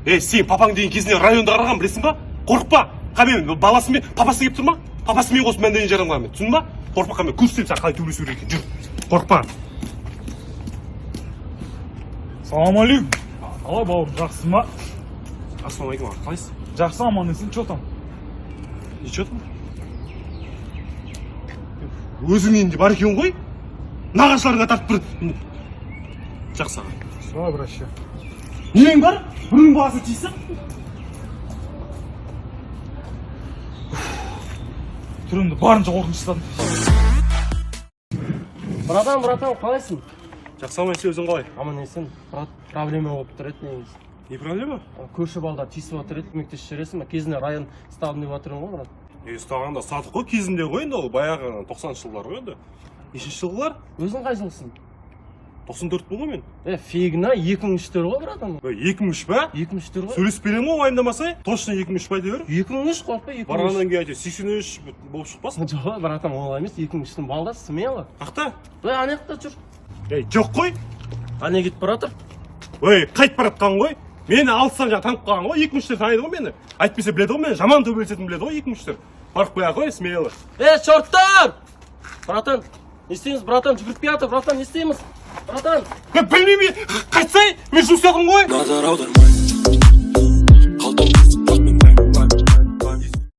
Сен папаң деген кезінде районда қараған білесің ба? Қорықпа. Қамен баласы мен папасы келіп тұр ма? Папасы мен қосып мәндеген жарамға мен. Түсін ба? Қорықпа қамен көрсетемін саған қалай төбелесу керек екенін. Жүр. Қорықпа. Ассалаумағалейкум. Қалай бауырым, жақсың ба? Ассалаумағалейкум. Қалайсыз? Жақсы, аман есен, че там? Ничего там? Өзің енді бар екен ғой? Нағашыларыңа тартып бір. Жақсы аға. Все, обращай. Нең бар? Бірінің баласы тиісі? Түрімді барынша қорқынышладым. Братан, қалайсың? Жақсы аман есен, өзің қалай? Аман есен, брат, проблема болып тұр еді негізі. Не проблема? Көрші балдар тиісіп отыр еді, көмектесіп жібересің ба? Кезінде район ұсталдым деп отырмын ғой, брат. Ұстағанда сатық қой кезінде ғой енді ол баяғы 90-шы жылдар ғой енді. Нешінші жылғылар? Өзің қай жылсың? 94 бұл ғой мен. Фигна, 2003-тер ғой, братан. 2003 ба? 2003-тер ғой. Сөйлесіп беремін ғой уайымдамасай. Точно 2003 ба дей бер. 2003 қорықпа, 2003. Барғаннан кейін әйтеуір 83 болып шықпасын. Жоқ, братан, олай емес, 2003-тің балдасы, смело. Қақта? Ана жақта жүр. Жоқ қой. Ана кетіп баратыр. Қайтып баратқан ғой. Мені алыстан жаңа танып қалған ғой, 2003-тер таниды ғой мені. Айтпесе біледі ғой, мен жаман төбелесетінін біледі ғой 2003-тер. Барып қояқ қой, смело. Шорттар! Братан, не істейміз, братан, жүгіріп келатыр, братан, не істейміз? Братан! Білмеймін, қайтсай, мен жұмыс істедім ғой. Назар аудармай